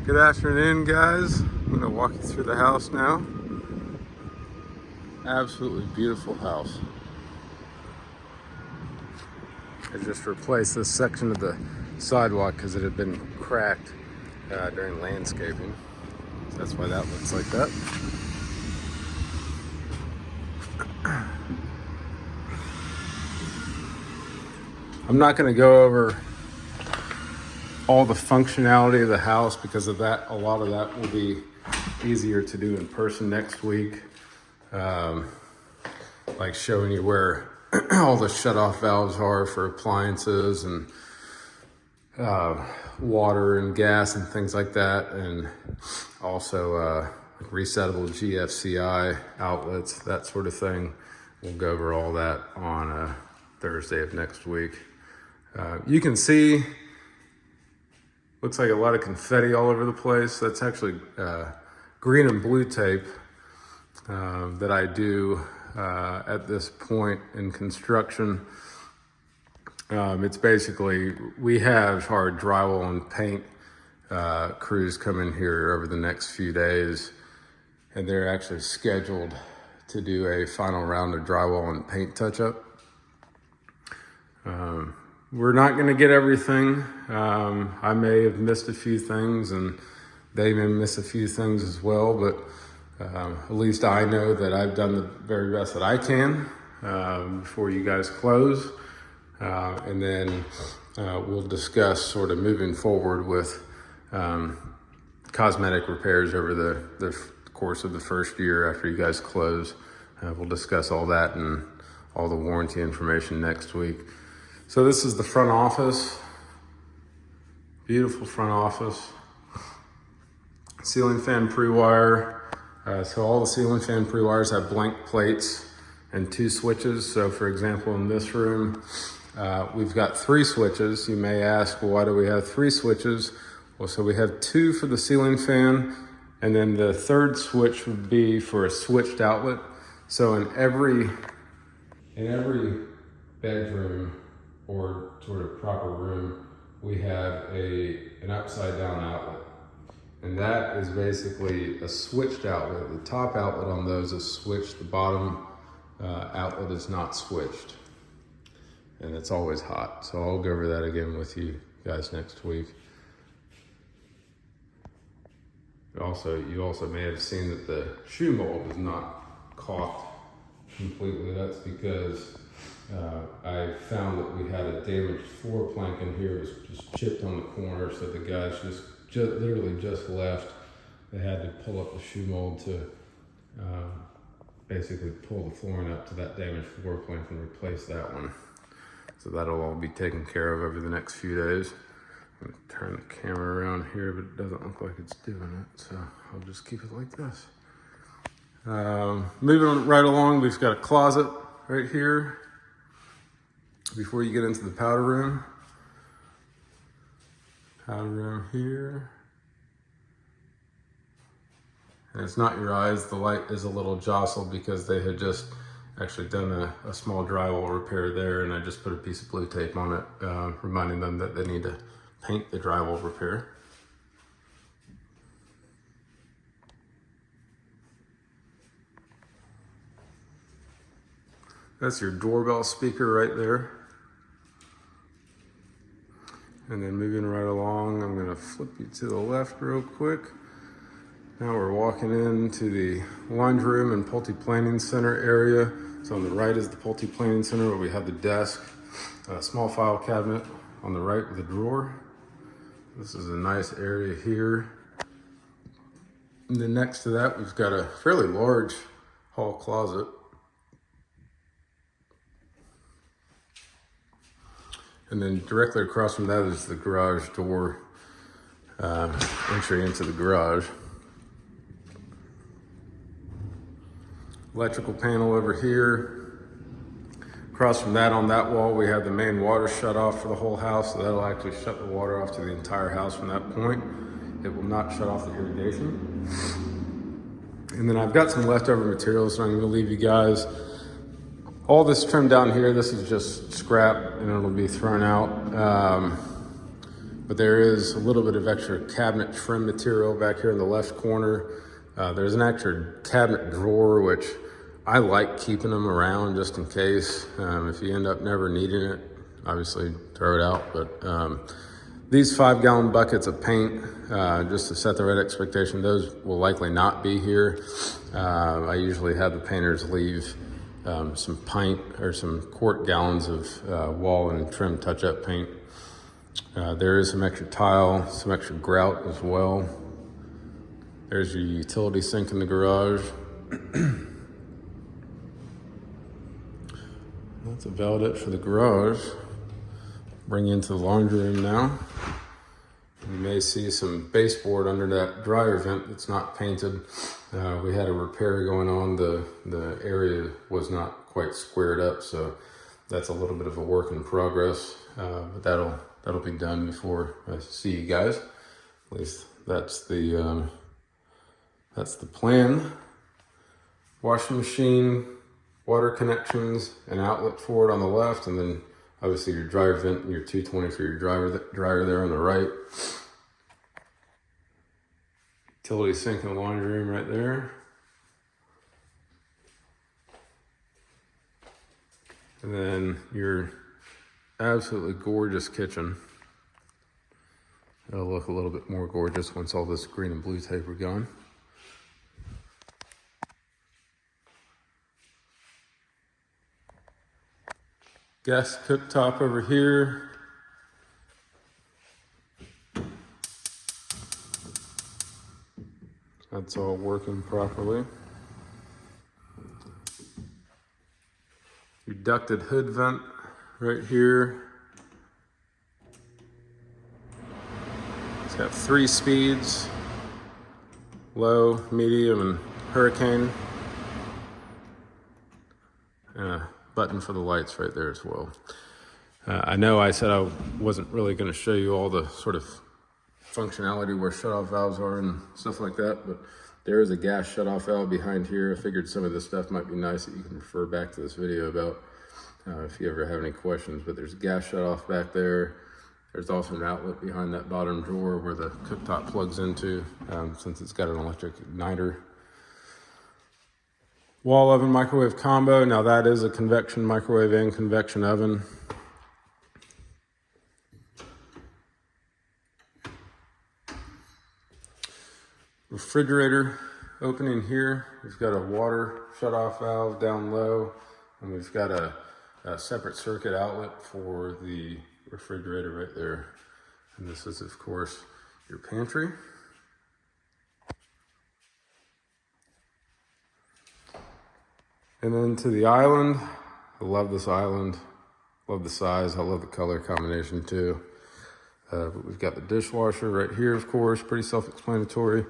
Good afternoon, guys. I'm gonna walk you through the house now. Absolutely beautiful house. I just replaced this section of the sidewalk because it had been cracked during landscaping. So that's why that looks like that. I'm not gonna go over all the functionality of the house because of that. A lot of that will be easier to do in person next week. Like showing you where all the shut-off valves are for appliances and water and gas and things like that, and also resettable GFCI outlets, that sort of thing. We'll go over all that on Thursday of next week. You can see, looks like a lot of confetti all over the place. That's actually green and blue tape that I do at this point in construction. It's basically, we have our drywall and paint crews come in here over the next few days, and they're actually scheduled to do a final round of drywall and paint touch-up. We're not gonna get everything. I may have missed a few things, and they may miss a few things as well, but at least I know that I've done the very best that I can before you guys close. And then we'll discuss sort of moving forward with cosmetic repairs over the course of the first year after you guys close. We'll discuss all that and all the warranty information next week. So this is the front office. Beautiful front office. Ceiling fan pre-wire. So all the ceiling fan pre-wires have blank plates and 2 switches. So for example, in this room, we've got 3 switches. You may ask, well, why do we have 3 switches? Well, so we have 2 for the ceiling fan, and then the 3rd switch would be for a switched outlet. So in every bedroom or sort of proper room, we have an upside down outlet. And that is basically a switched outlet. The top outlet on those is switched, the bottom outlet is not switched. And it's always hot. So I'll go over that again with you guys next week. You also may have seen that the shoe mold is not caulked completely. That's because I found that we had a damaged floor plank in here. It was just chipped on the corner, so the guys literally just left. They had to pull up the shoe mold to basically pull the flooring up to that damaged floor plank and replace that one. So that'll all be taken care of over the next few days. I'm gonna turn the camera around here, but it doesn't look like it's doing it, so I'll just keep it like this. Moving right along, we've got a closet right here before you get into the powder room. Powder room here. And it's not your eyes, the light is a little jostled because they had just actually done a small drywall repair there, and I just put a piece of blue tape on it, reminding them that they need to paint the drywall repair. That's your doorbell speaker right there. And then moving right along, I'm gonna flip you to the left real quick. Now we're walking into the laundry room and Pulte Planning Center area. So on the right is the Pulte Planning Center where we have the desk, a small file cabinet on the right with a drawer. This is a nice area here. And then next to that, we've got a fairly large hall closet. And then directly across from that is the garage door, entry into the garage. Electrical panel over here. Across from that, on that wall, we have the main water shut off for the whole house. So that'll actually shut the water off to the entire house from that point. It will not shut off the irrigation. And then I've got some leftover materials, so I'm gonna leave you guys. All this trim down here, this is just scrap and it'll be thrown out. but there is a little bit of extra cabinet trim material back here in the left corner. There's an extra cabinet drawer, which I like keeping them around just in case. If you end up never needing it, obviously throw it out. But these 5-gallon buckets of paint, just to set the right expectation, those will likely not be here. I usually have the painters leave some pint or some quart gallons of wall and trim touch-up paint. There is some extra tile, some extra grout as well. There's your utility sink in the garage. That's about it for the garage. Bring you into the laundry room now. You may see some baseboard under that dryer vent that's not painted. We had a repair going on. The area was not quite squared up, so that's a little bit of a work in progress. But that'll be done before I see you guys. At least that's the plan. Washing machine, water connections, an outlet for it on the left, and then obviously your dryer vent and your 220 for your dryer there on the right. Utility sink and laundry room right there. And then your absolutely gorgeous kitchen. It'll look a little bit more gorgeous once all this green and blue tape are gone. Gas cooktop over here. That's all working properly. Your ducted hood vent right here. It's got 3 speeds, low, medium, and hurricane. And a button for the lights right there as well. I know I said I wasn't really going to show you all the sort of functionality where shutoff valves are and stuff like that, but there is a gas shutoff valve behind here. I figured some of this stuff might be nice that you can refer back to this video about if you ever have any questions. But there's a gas shutoff back there. There's also an outlet behind that bottom drawer where the cooktop plugs into, since it's got an electric igniter. Wall oven microwave combo. Now that is a convection microwave and convection oven. Refrigerator opening here. We've got a water shutoff valve down low, and we've got a separate circuit outlet for the refrigerator right there. And this is, of course, your pantry. And then to the island. I love this island. Love the size. I love the color combination too. But we've got the dishwasher right here, of course, pretty self-explanatory.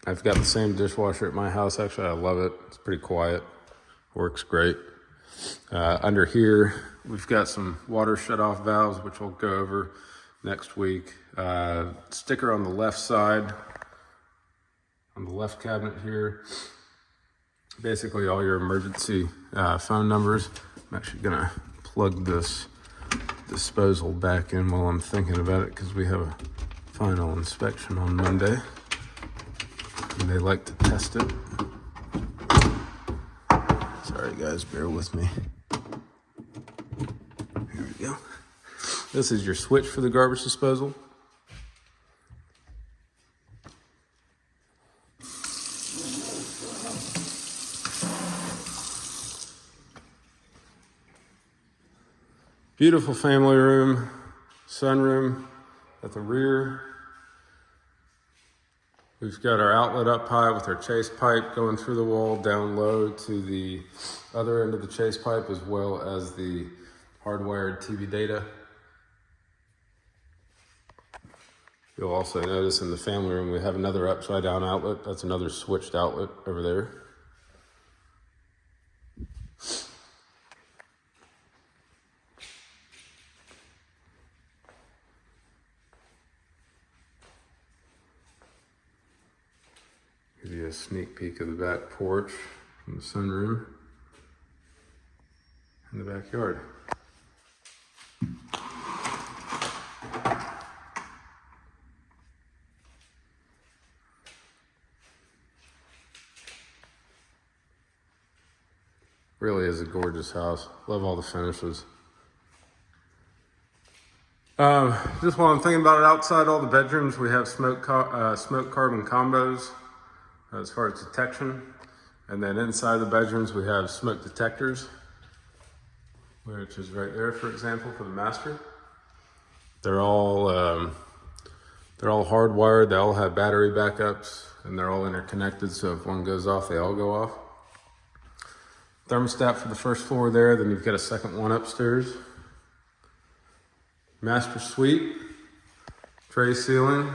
I've got the same dishwasher at my house. Actually, I love it. It's pretty quiet. Works great. Under here, we've got some water shutoff valves, which we'll go over next week. Sticker on the left side, on the left cabinet here. Basically all your emergency phone numbers. I'm actually gonna plug this disposal back in while I'm thinking about it, because we have a final inspection on Monday and they like to test it. Sorry guys, bear with me. Here we go. This is your switch for the garbage disposal. Beautiful family room, sunroom at the rear. We've got our outlet up high with our chase pipe going through the wall down low to the other end of the chase pipe, as well as the hardwired TV data. You'll also notice in the family room we have another upside down outlet. That's another switched outlet over there. Give you a sneak peek of the back porch from the sunroom in the backyard. Really is a gorgeous house. Love all the finishes. Just while I'm thinking about it, outside all the bedrooms, we have smoke carbon combos as far as detection. And then inside the bedrooms, we have smoke detectors, which is right there, for example, for the master. They're all hardwired. They all have battery backups, and they're all interconnected. So if one goes off, they all go off. Thermostat for the first floor there. Then you've got a second one upstairs. Master suite, tray ceiling,